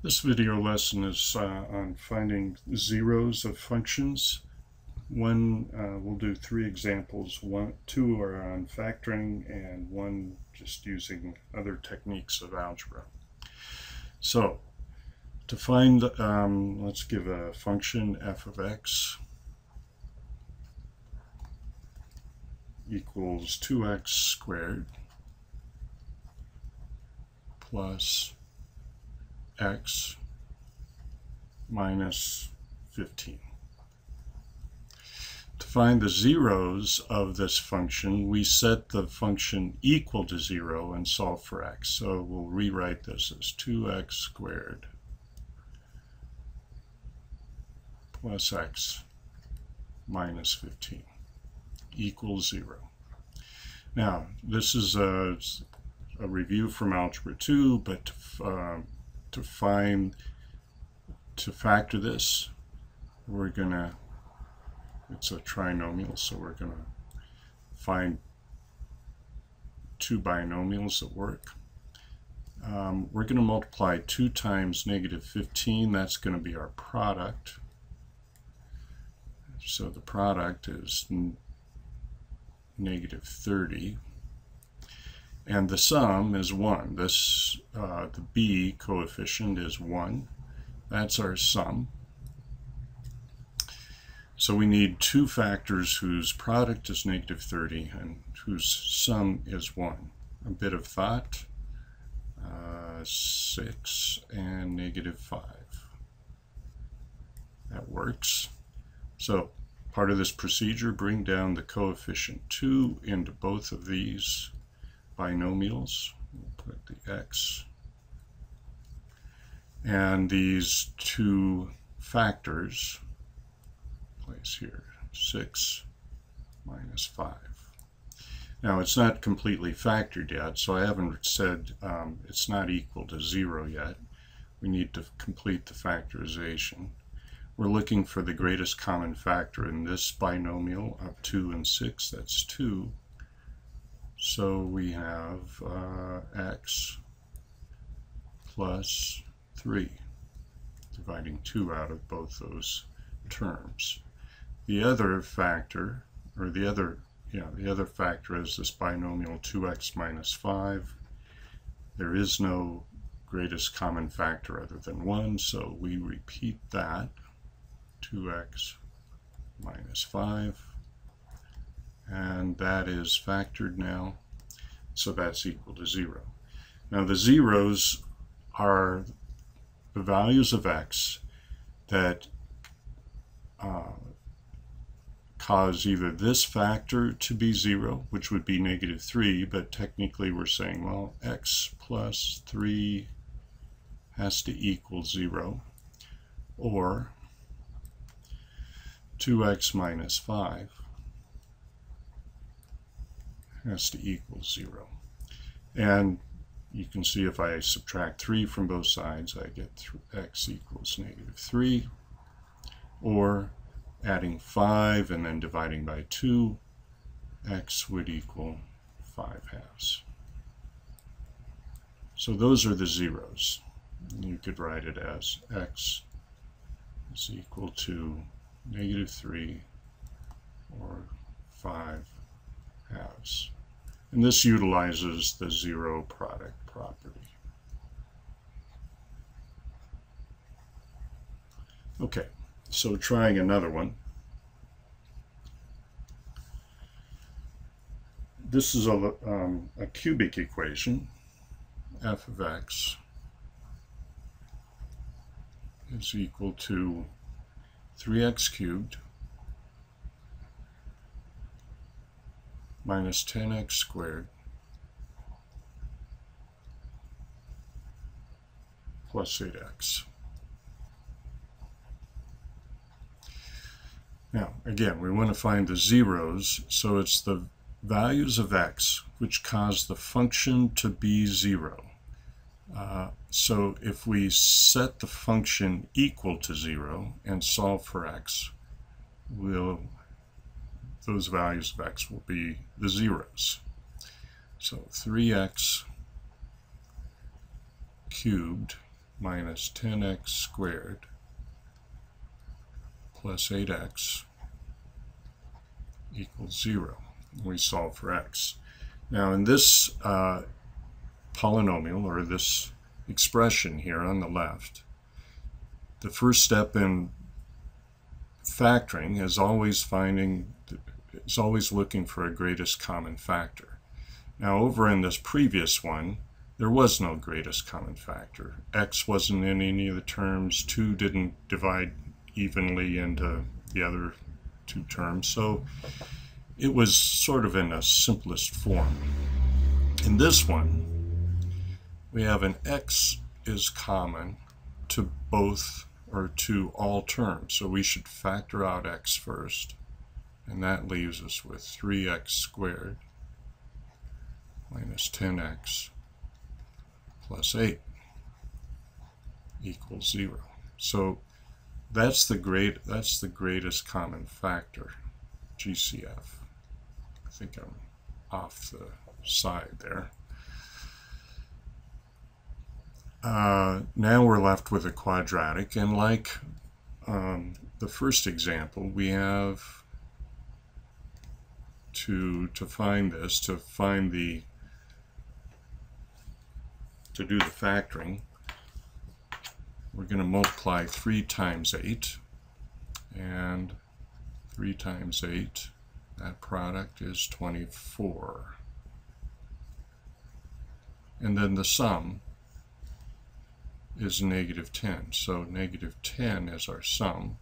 This video lesson is on finding zeros of functions. We'll do 3 examples. 2 are on factoring, and 1 just using other techniques of algebra. So, to find, let's give a function f of x equals 2x squared plus x minus 15. To find the zeros of this function, we set the function equal to 0 and solve for x. So we'll rewrite this as 2x squared plus x minus 15 equals 0. Now, this is a review from Algebra 2, but to factor this, it's a trinomial, so we're gonna find 2 binomials that work. We're gonna multiply 2 times negative 15. That's gonna be our product. So the product is negative 30. And the sum is 1. The b coefficient is 1. That's our sum. So we need 2 factors whose product is negative 30 and whose sum is 1. A bit of thought, 6 and negative 5. That works. So part of this procedure, bring down the coefficient 2 into both of these binomials. We'll put the x, and these 2 factors place here, 6 minus 5. Now it's not completely factored yet, so I haven't said it's not equal to 0 yet. We need to complete the factorization. We're looking for the greatest common factor in this binomial of 2 and 6. That's 2. So we have x plus 3, dividing 2 out of both those terms. The other factor, or the other factor is this binomial 2x minus 5. There is no greatest common factor other than 1, so we repeat that. 2x minus 5. And that is factored now, so that's equal to 0. Now the zeros are the values of x that cause either this factor to be 0, which would be negative 3, but technically we're saying, well, x plus 3 has to equal 0, or 2x minus 5 has to equal 0. And you can see if I subtract 3 from both sides, I get x equals negative 3, or adding 5 and then dividing by 2, x would equal 5/2. So those are the zeros. You could write it as x is equal to negative 3 or 5/2. And this utilizes the zero product property. Okay, so trying another one. This is a cubic equation. F of x is equal to 3x cubed minus 10x squared plus 8x. Now, again, we want to find the zeros, so it's the values of x which cause the function to be 0. So if we set the function equal to 0 and solve for x, those values of x will be the zeros. So 3x cubed minus 10x squared plus 8x equals 0. We solve for x. Now in this polynomial, or this expression here on the left, the first step in factoring is always looking for a greatest common factor. Now over in this previous one, there was no greatest common factor. X wasn't in any of the terms, 2 didn't divide evenly into the other two terms, so it was sort of in a simplest form. In this one, we have an x is common to both, or to all terms, so we should factor out x first, and that leaves us with 3x squared minus 10x plus 8 equals 0. So that's the greatest common factor, GCF. I think I'm off the side there. Now we're left with a quadratic, and like the first example, we have to find this, to do the factoring, we're going to multiply 3 times 8, and 3 times 8, that product is 24. And then the sum is negative 10. So negative 10 is our sum.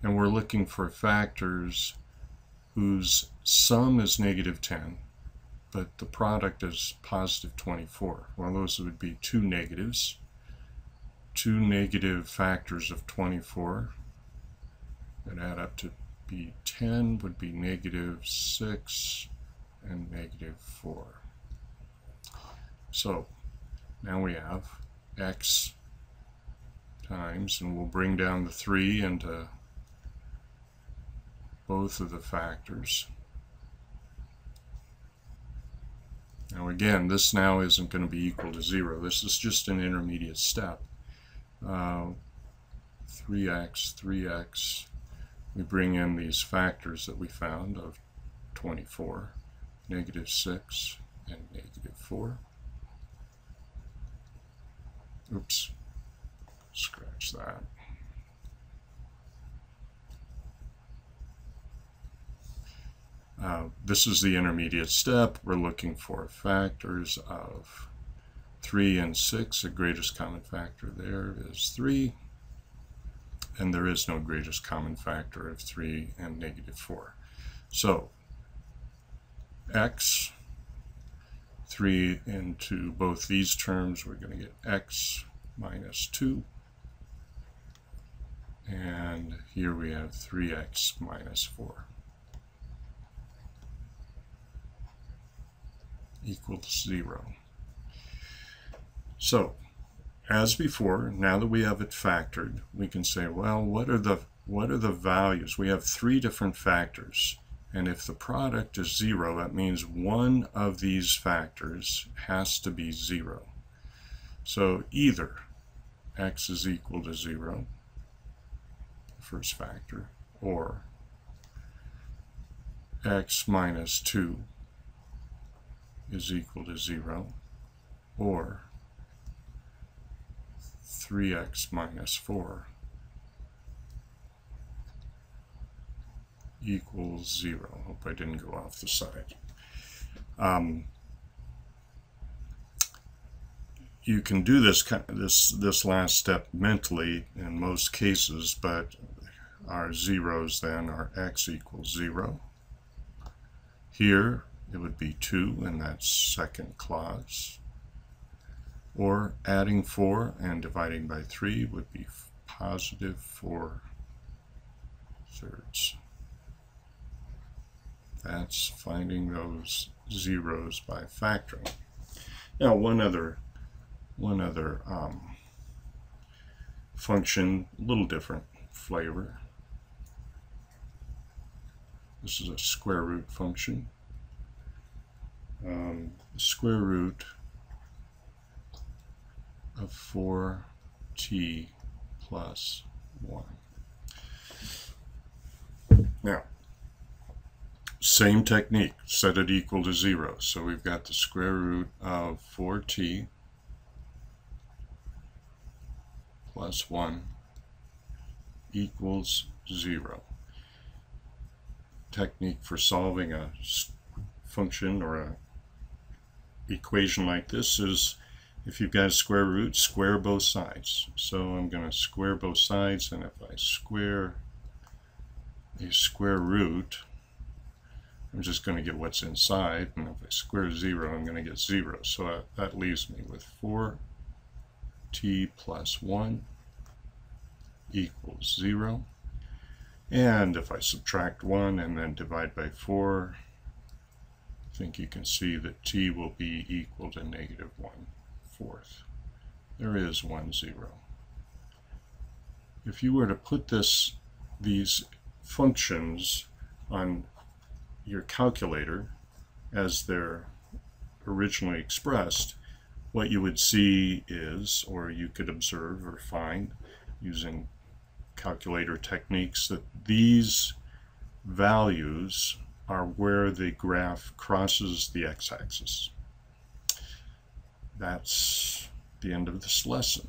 And we're looking for factors whose sum is negative 10, but the product is positive 24. Well, those would be two negatives. Two negative factors of 24 that add up to be 10 would be negative 6 and negative 4. So now we have x times, and we'll bring down the 3 into both of the factors. Now again, this now isn't going to be equal to 0. This is just an intermediate step. 3x, we bring in these factors that we found of 24, negative 6, and negative 4. Oops, scratch that. This is the intermediate step. We're looking for factors of 3 and 6. The greatest common factor there is 3, and there is no greatest common factor of 3 and negative 4. So x, 3 into both these terms, we're going to get x minus 2, and here we have 3x minus 4 equals 0. So as before, now that we have it factored, we can say, well, what are the values? We have 3 different factors, and if the product is 0, that means one of these factors has to be 0. So either x is equal to 0, the first factor, or x minus 2 is equal to 0, or 3x minus 4 equals 0. Hope I didn't go off the side. You can do this last step mentally in most cases, but our zeros then are x equals 0. Here it would be 2 in that second clause. Or adding 4 and dividing by 3 would be positive 4/3. That's finding those zeros by factoring. Now one other function, a little different flavor. This is a square root function. The square root of 4 t plus 1. Now, same technique, set it equal to 0. So we've got the square root of 4t plus 1 equals 0. Technique for solving a function or a equation like this is, if you've got a square root, square both sides. So I'm going to square both sides, and if I square a square root, I'm just going to get what's inside, and if I square 0, I'm going to get 0. So that leaves me with 4t plus 1 equals 0. And if I subtract 1 and then divide by 4, I think you can see that t will be equal to negative 1/4. There is 1 0. If you were to put these functions on your calculator as they're originally expressed, what you would see is, or you could observe or find using calculator techniques, that these values are where the graph crosses the x-axis. That's the end of this lesson.